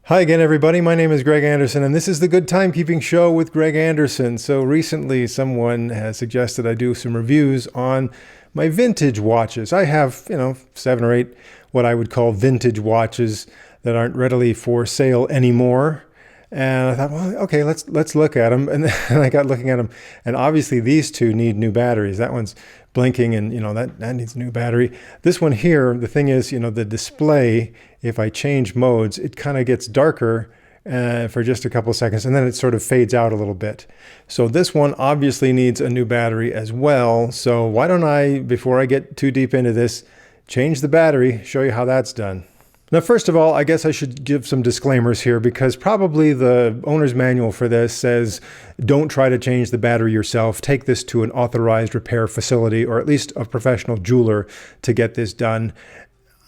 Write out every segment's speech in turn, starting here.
Hi again, everybody. My name is Greg Anderson, and this is the Good Timekeeping Show with Greg Anderson. So recently, someone has suggested I do some reviews on my vintage watches. I have, 7 or 8 what I would call vintage watches that aren't readily for sale anymore. And I thought, well, okay, let's look at them. And then I got looking at them, and obviously these two need new batteries. That one's blinking, and that needs a new battery. This one here, the thing is, the display, if I change modes, it kind of gets darker for just a couple of seconds, and then it sort of fades out a little bit. So this one obviously needs a new battery as well. So why don't I, before I get too deep into this, change the battery, show you how that's done. Now, first of all, I guess I should give some disclaimers here, because probably the owner's manual for this says don't try to change the battery yourself. Take this to an authorized repair facility, or at least a professional jeweler, to get this done.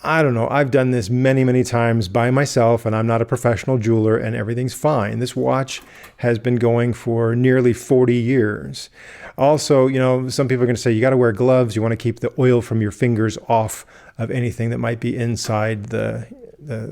I don't know. I've done this many, many times by myself, and I'm not a professional jeweler, and everything's fine. This watch has been going for nearly 40 years. Also, some people are going to say you got to wear gloves. You want to keep the oil from your fingers off of anything that might be inside the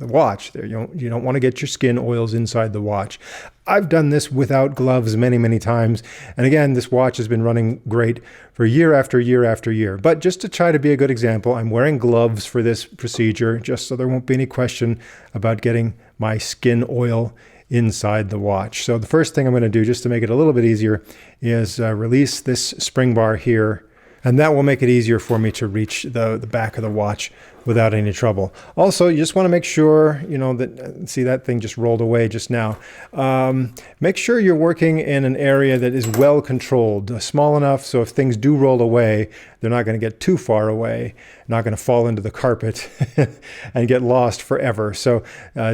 watch there. You don't want to get your skin oils inside the watch. I've done this without gloves many, many times. And again, this watch has been running great for year after year after year. But just to try to be a good example, I'm wearing gloves for this procedure, just so there won't be any question about getting my skin oil inside the watch. So the first thing I'm going to do, just to make it a little bit easier, is release this spring bar here. And that will make it easier for me to reach the back of the watch without any trouble. Also, you just want to make sure, that, see, that thing just rolled away just now. Make sure you're working in an area that is well controlled, small enough so if things do roll away, they're not going to get too far away, not going to fall into the carpet and get lost forever. So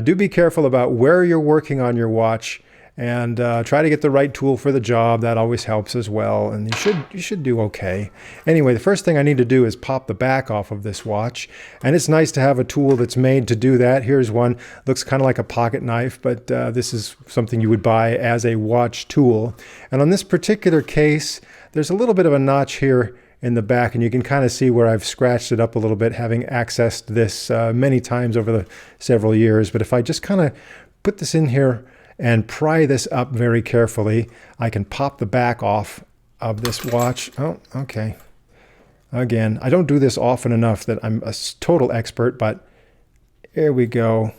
do be careful about where you're working on your watch, and try to get the right tool for the job. That always helps as well, and you should do okay. Anyway, the first thing I need to do is pop the back off of this watch, and it's nice to have a tool that's made to do that. Here's one. Looks kind of like a pocket knife, but this is something you would buy as a watch tool. And on this particular case, there's a little bit of a notch here in the back, and you can kind of see where I've scratched it up a little bit, having accessed this many times over the several years. But if I just kind of put this in here and pry this up very carefully, I can pop the back off of this watch. Oh, okay. Again, I don't do this often enough that I'm a total expert, but here we go.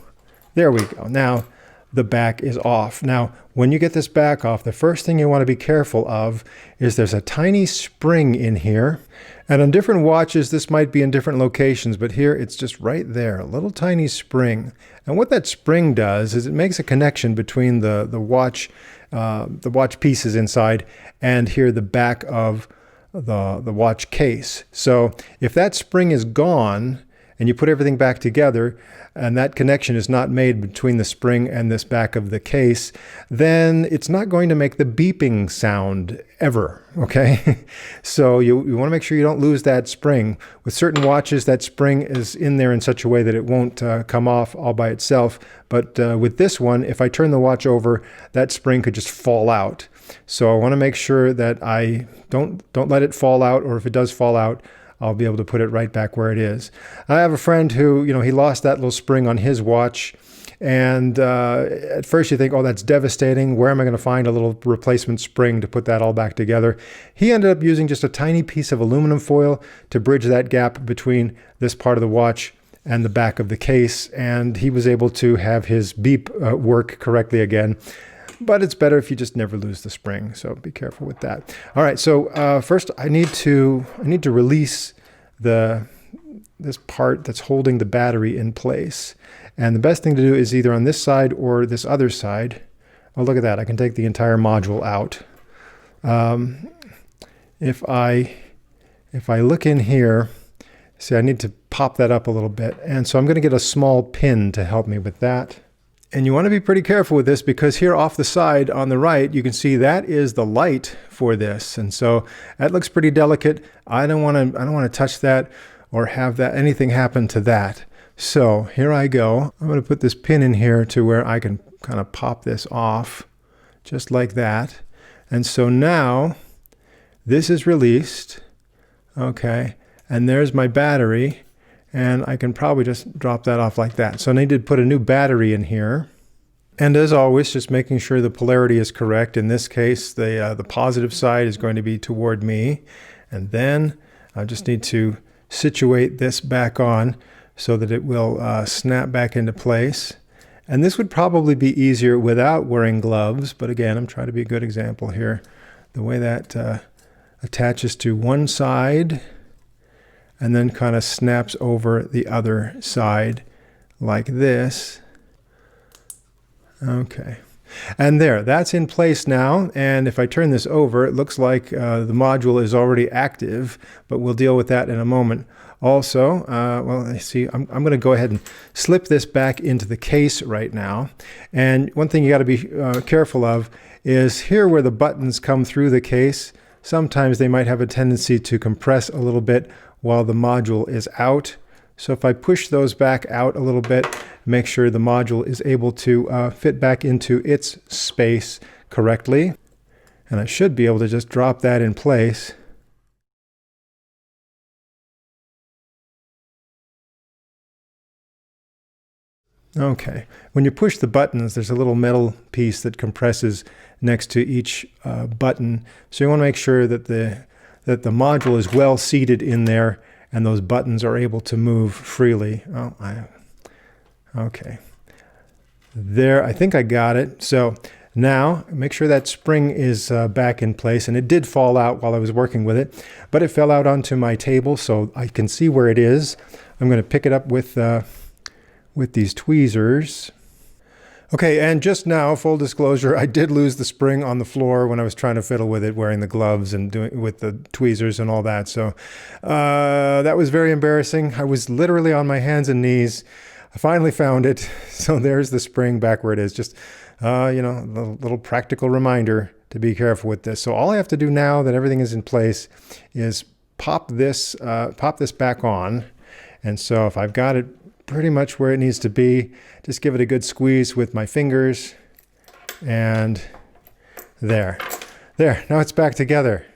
There we go. Now the back is off. Now, when you get this back off, the first thing you want to be careful of is there's a tiny spring in here. And on different watches, this might be in different locations, but here it's just right there, a little tiny spring. And what that spring does is it makes a connection between the watch pieces inside and here the back of the watch case. So if that spring is gone and you put everything back together, and that connection is not made between the spring and this back of the case, then it's not going to make the beeping sound ever, okay? So you want to make sure you don't lose that spring. With certain watches, that spring is in there in such a way that it won't come off all by itself. But with this one, if I turn the watch over, that spring could just fall out. So I want to make sure that I don't let it fall out, or if it does fall out, I'll be able to put it right back where it is. I have a friend who, he lost that little spring on his watch. And at first you think, oh, that's devastating. Where am I going to find a little replacement spring to put that all back together? He ended up using just a tiny piece of aluminum foil to bridge that gap between this part of the watch and the back of the case. And he was able to have his beep work correctly again. But it's better if you just never lose the spring, so be careful with that. All right, so first I need to release this part that's holding the battery in place. And the best thing to do is either on this side or this other side. Oh, look at that, I can take the entire module out. If I look in here, see, I need to pop that up a little bit. And so I'm going to get a small pin to help me with that. And you want to be pretty careful with this, because here off the side on the right, you can see that is the light for this. And so that looks pretty delicate. I don't want to touch that or have anything happen to that. So here I go. I'm going to put this pin in here to where I can kind of pop this off just like that. And so now this is released. Okay. And there's my battery. And I can probably just drop that off like that. So I need to put a new battery in here. And as always, just making sure the polarity is correct. In this case, the positive side is going to be toward me. And then I just need to situate this back on so that it will snap back into place. And this would probably be easier without wearing gloves. But again, I'm trying to be a good example here. The way that attaches to one side and then kind of snaps over the other side like this. Okay. And there, that's in place now. And if I turn this over, it looks like the module is already active, but we'll deal with that in a moment. Also, well, I see, I'm going to go ahead and slip this back into the case right now. And one thing you got to be careful of is here where the buttons come through the case, sometimes they might have a tendency to compress a little bit while the module is out. So if I push those back out a little bit, make sure the module is able to fit back into its space correctly. And I should be able to just drop that in place. Okay, when you push the buttons, there's a little metal piece that compresses next to each button. So you want to make sure that the module is well seated in there and those buttons are able to move freely. Okay. There, I think I got it. So now make sure that spring is back in place, and it did fall out while I was working with it, but it fell out onto my table so I can see where it is. I'm going to pick it up with these tweezers. Okay, and just now, full disclosure, I did lose the spring on the floor when I was trying to fiddle with it, wearing the gloves and doing with the tweezers and all that. So that was very embarrassing. I was literally on my hands and knees. I finally found it. So there's the spring back where it is. Just, you know, a little practical reminder to be careful with this. So all I have to do now that everything is in place is pop this back on. And so if I've got it pretty much where it needs to be, just give it a good squeeze with my fingers, and there, now it's back together.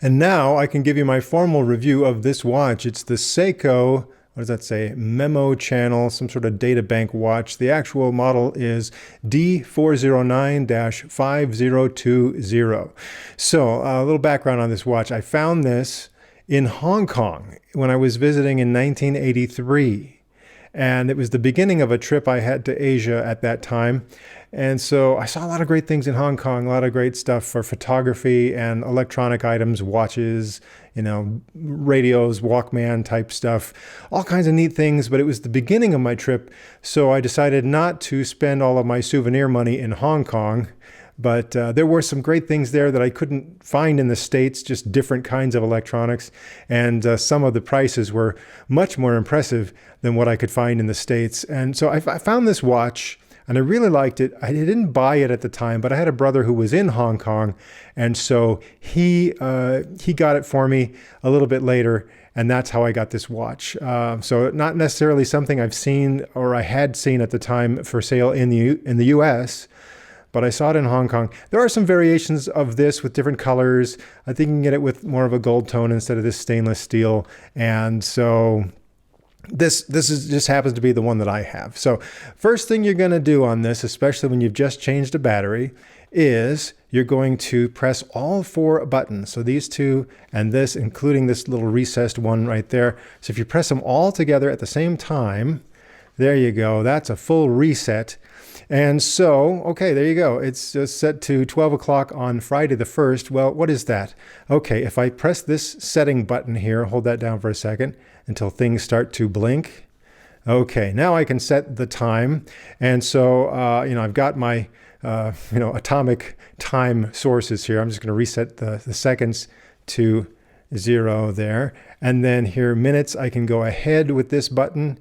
And now I can give you my formal review of this watch. It's the Seiko, what does that say, memo channel, some sort of data bank watch. The actual model is D409-5020. So a little background on this watch. I found this in Hong Kong when I was visiting in 1983. And it was the beginning of a trip I had to Asia at that time. And so I saw a lot of great things in Hong Kong, a lot of great stuff for photography and electronic items, watches, you know, radios, Walkman type stuff, all kinds of neat things. But it was the beginning of my trip, so I decided not to spend all of my souvenir money in Hong Kong. But there were some great things there that I couldn't find in the States, just different kinds of electronics. And some of the prices were much more impressive than what I could find in the States. And so I found this watch, and I really liked it. I didn't buy it at the time, but I had a brother who was in Hong Kong. And so he got it for me a little bit later. And that's how I got this watch. So not necessarily something I've seen or I had seen at the time for sale in the US, but I saw it in Hong Kong. There are some variations of this with different colors. I think you can get it with more of a gold tone instead of this stainless steel. And so this just happens to be the one that I have. So first thing you're gonna do on this, especially when you've just changed a battery, is you're going to press all 4 buttons. So these two and this, including this little recessed one right there. So if you press them all together at the same time, there you go, that's a full reset. And so, okay, there you go. It's just set to 12 o'clock on Friday the 1st. Well, what is that? Okay, if I press this setting button here, hold that down for a second until things start to blink. Okay, now I can set the time. And so, you know, I've got my, you know, atomic time sources here. I'm just going to reset the seconds to 0 there. And then here, minutes, I can go ahead with this button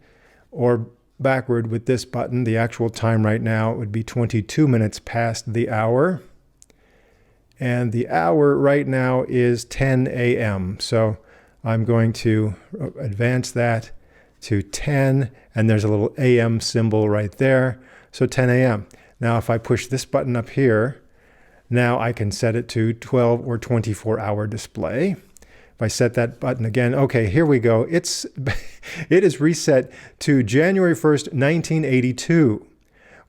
or backward with this button. The actual time right now would be 22 minutes past the hour. And the hour right now is 10 a.m. So I'm going to advance that to 10, and there's a little AM symbol right there. So 10 a.m. Now if I push this button up here, now I can set it to 12 or 24 hour display. If I set that button again, okay, here we go. It is reset to January 1st, 1982.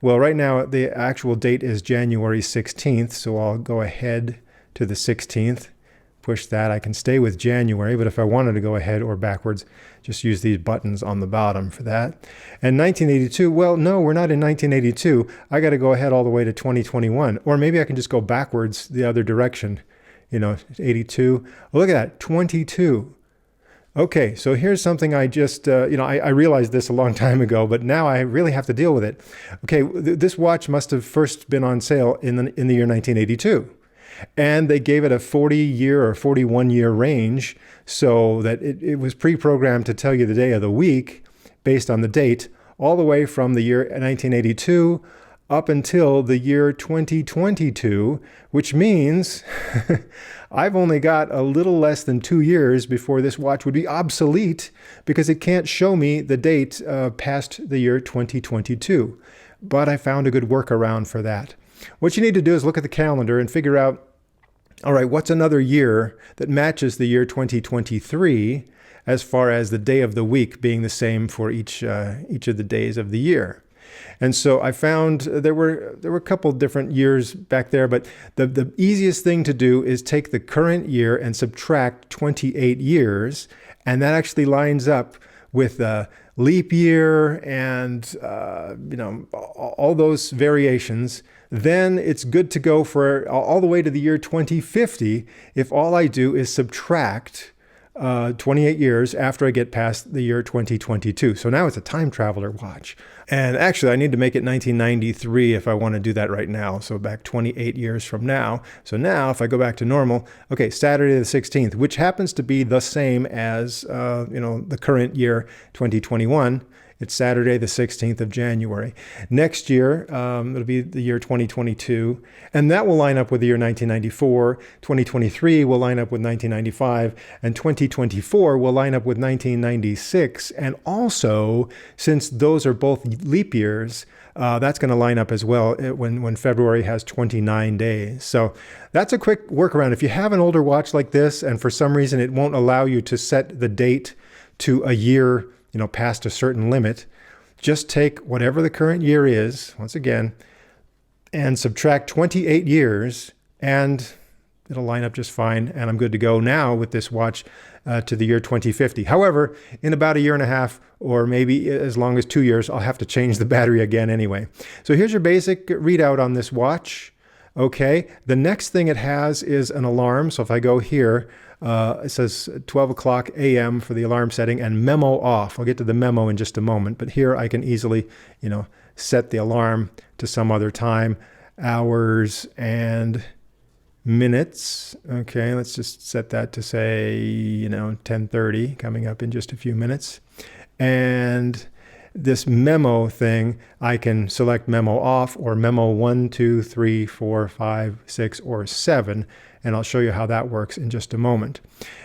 Well, right now the actual date is January 16th, so I'll go ahead to the 16th. Push that. I can stay with January, but if I wanted to go ahead or backwards, just use these buttons on the bottom for that. And 1982, well, no, we're not in 1982. I got to go ahead all the way to 2021, or maybe I can just go backwards the other direction. 82. Oh, look at that, 22. Okay, so here's something I just, I realized this a long time ago, but now I really have to deal with it. Okay, this watch must have first been on sale in the year 1982. And they gave it a 40-year or 41-year range so that it was pre-programmed to tell you the day of the week based on the date, all the way from the year 1982 up until the year 2022, which means I've only got a little less than 2 years before this watch would be obsolete because it can't show me the date past the year 2022. But I found a good workaround for that. What you need to do is look at the calendar and figure out, all right, what's another year that matches the year 2023 as far as the day of the week being the same for each of the days of the year. And so I found there were a couple different years back there, but the easiest thing to do is take the current year and subtract 28 years, and that actually lines up with leap year and all those variations. Then it's good to go for all the way to the year 2050 if all I do is subtract 28 years after I get past the year 2022. So now it's a time traveler watch. And actually, I need to make it 1993 if I want to do that right now. So back 28 years from now. So now if I go back to normal, okay, Saturday the 16th, which happens to be the same as, the current year 2021. It's Saturday, the 16th of January. Next year, it'll be the year 2022, and that will line up with the year 1994. 2023 will line up with 1995, and 2024 will line up with 1996. And also, since those are both leap years, that's going to line up as well when February has 29 days. So that's a quick workaround. If you have an older watch like this, and for some reason it won't allow you to set the date to a year past a certain limit, just take whatever the current year is, once again, and subtract 28 years, and it'll line up just fine, and I'm good to go now with this watch to the year 2050. However, in about a year and a half, or maybe as long as 2 years, I'll have to change the battery again anyway. So here's your basic readout on this watch. Okay, the next thing it has is an alarm. So if I go here, it says 12 o'clock a.m. for the alarm setting and memo off. I'll get to the memo in just a moment, but here I can easily, set the alarm to some other time, hours and minutes. Okay, let's just set that to say, 10:30, coming up in just a few minutes. And this memo thing, I can select memo off or memo 1, 2, 3, 4, 5, 6, or 7. And I'll show you how that works in just a moment.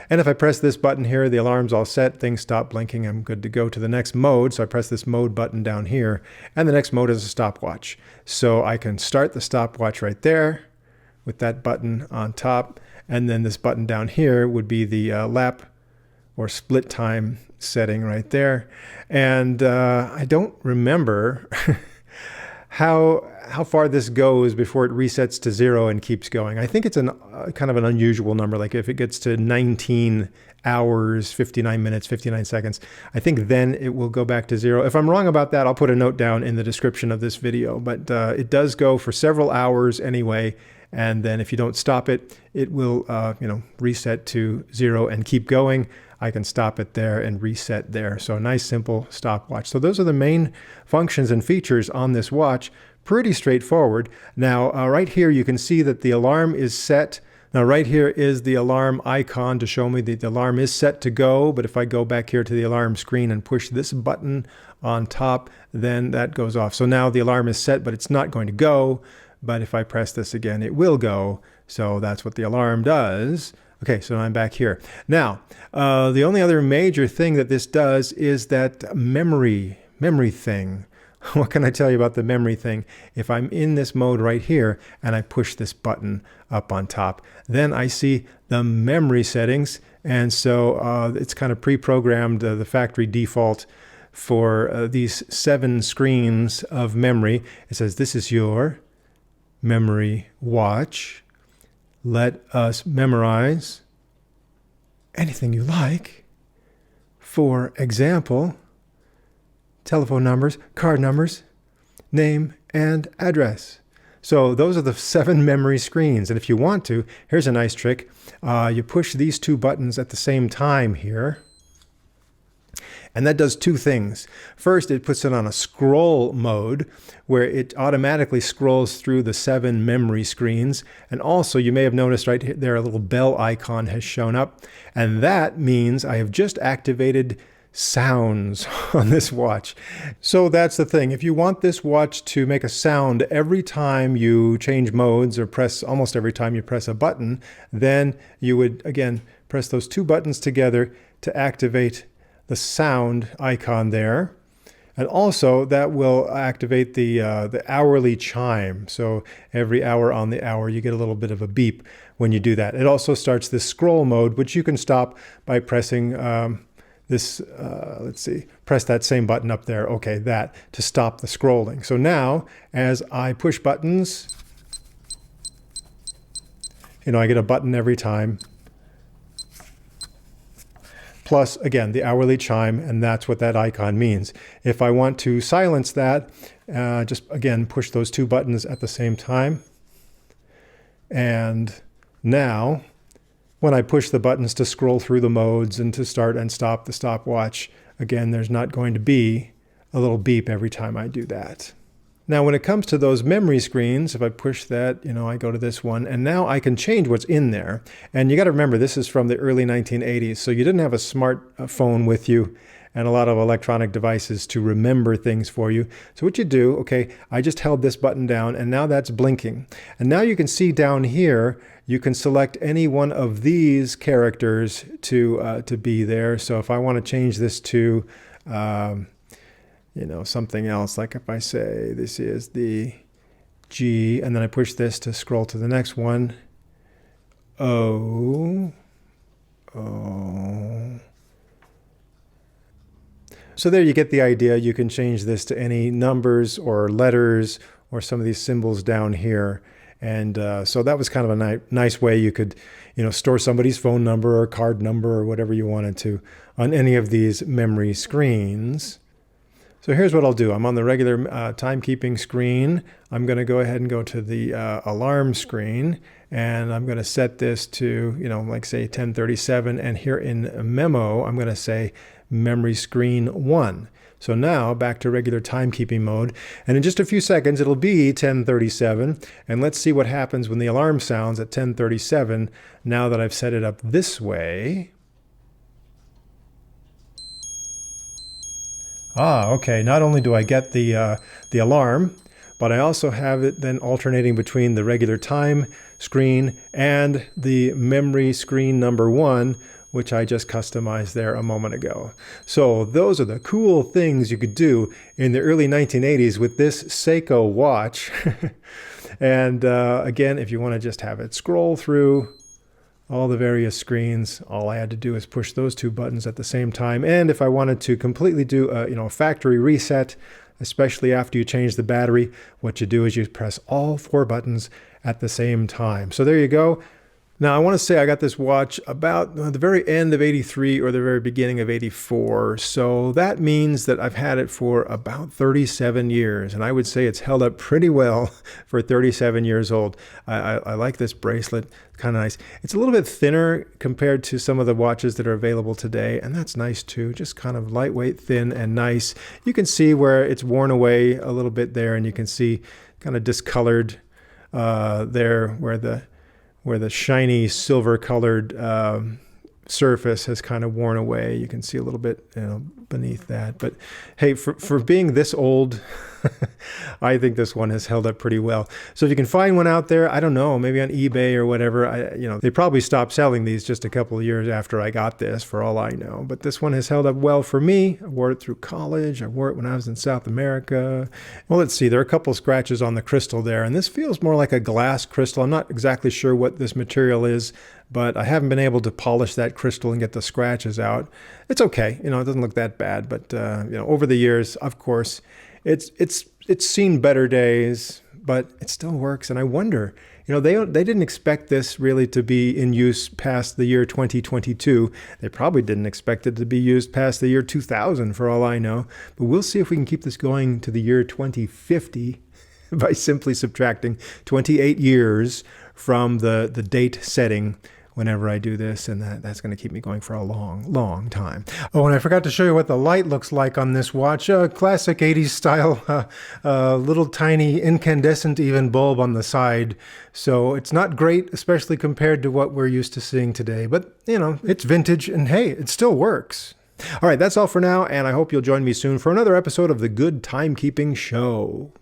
And if I press this button here, the alarm's all set, things stop blinking, I'm good to go to the next mode. So I press this mode button down here, and the next mode is a stopwatch. So I can start the stopwatch right there with that button on top, and then this button down here would be the lap or split time setting right there. And I don't remember how far this goes before it resets to 0 and keeps going. I think it's kind of an unusual number. Like if it gets to 19 hours, 59 minutes, 59 seconds, I think then it will go back to 0. If I'm wrong about that, I'll put a note down in the description of this video. But it does go for several hours anyway. And then if you don't stop it, it will reset to 0 and keep going. I can stop it there and reset there. So a nice simple stopwatch. So those are the main functions and features on this watch. Pretty straightforward. Now, right here, you can see that the alarm is set. Now, right here is the alarm icon to show me that the alarm is set to go. But if I go back here to the alarm screen and push this button on top, then that goes off. So now the alarm is set, but it's not going to go. But if I press this again, it will go. So that's what the alarm does. Okay, so I'm back here. Now, the only other major thing that this does is that memory thing. What can I tell you about the memory thing? If I'm in this mode right here and I push this button up on top, then I see the memory settings. And so it's kind of pre-programmed the factory default for these 7 screens of memory. It says, this is your memory watch. Let us memorize anything you like. For example, telephone numbers, card numbers, name, and address. So those are the 7 memory screens. And if you want to, here's a nice trick. You push these 2 buttons at the same time here. And that does 2 things. First, it puts it on a scroll mode where it automatically scrolls through the 7 memory screens. And also, you may have noticed right there, a little bell icon has shown up. And that means I have just activated sounds on this watch. So that's the thing. If you want this watch to make a sound every time you change modes or almost every time you press a button, then you would, again, press those 2 buttons together to activate the sound icon there. And also that will activate the hourly chime. So every hour on the hour, you get a little bit of a beep when you do that. It also starts this scroll mode, which you can stop by pressing let's see, press that same button up there. Okay, that to stop the scrolling. So now as I push buttons, I get a button every time. Plus, again, the hourly chime, and that's what that icon means. If I want to silence that, just, again, push those 2 buttons at the same time. And now, when I push the buttons to scroll through the modes and to start and stop the stopwatch, again, there's not going to be a little beep every time I do that. Now, when it comes to those memory screens, if I push that, I go to this one, and now I can change what's in there. And you got to remember, this is from the early 1980s, so you didn't have a smartphone with you and a lot of electronic devices to remember things for you. So what you do, okay, I just held this button down, and now that's blinking. And now you can see down here, you can select any one of these characters to be there. So if I want to change this to something else, like if I say this is the G, and then I push this to scroll to the next one, O. So there you get the idea. You can change this to any numbers or letters or some of these symbols down here. And so that was kind of a nice way you could, store somebody's phone number or card number or whatever you wanted to on any of these memory screens. So here's what I'll do. I'm on the regular timekeeping screen. I'm going to go ahead and go to the alarm screen, and I'm going to set this to, like say 10:37. And here in Memo, I'm going to say memory screen 1. So now back to regular timekeeping mode. And in just a few seconds, it'll be 10:37. And let's see what happens when the alarm sounds at 10:37 now that I've set it up this way. Okay. Not only do I get the alarm, but I also have it then alternating between the regular time screen and the memory screen number 1, which I just customized there a moment ago. So those are the cool things you could do in the early 1980s with this Seiko watch. And again, if you want to just have it scroll through all the various screens, all I had to do is push those 2 buttons at the same time. And if I wanted to completely do a factory reset, especially after you change the battery, what you do is you press all 4 buttons at the same time. So there you go. Now, I want to say I got this watch about the very end of 83 or the very beginning of 84. So that means that I've had it for about 37 years. And I would say it's held up pretty well for 37 years old. I like this bracelet. Kind of nice. It's a little bit thinner compared to some of the watches that are available today. And that's nice too. Just kind of lightweight, thin, and nice. You can see where it's worn away a little bit there. And you can see kind of discolored there where the shiny silver colored surface has kind of worn away. You can see a little bit beneath that. But hey, for being this old, I think this one has held up pretty well. So if you can find one out there, I don't know, maybe on eBay or whatever, they probably stopped selling these just a couple of years after I got this, for all I know. But this one has held up well for me. I wore it through college. I wore it when I was in South America. Well, let's see. There are a couple of scratches on the crystal there, and this feels more like a glass crystal. I'm not exactly sure what this material is, but I haven't been able to polish that crystal and get the scratches out. It's okay. It doesn't look that bad, but over the years, of course, it's seen better days, but it still works. And I wonder, they didn't expect this really to be in use past the year 2022. They probably didn't expect it to be used past the year 2000, for all I know. But we'll see if we can keep this going to the year 2050 by simply subtracting 28 years from the date setting whenever I do this, and that's going to keep me going for a long, long time. Oh, and I forgot to show you what the light looks like on this watch. A classic 80s style, little tiny incandescent even bulb on the side. So it's not great, especially compared to what we're used to seeing today. But, it's vintage, and hey, it still works. All right, that's all for now, and I hope you'll join me soon for another episode of The Good Timekeeping Show.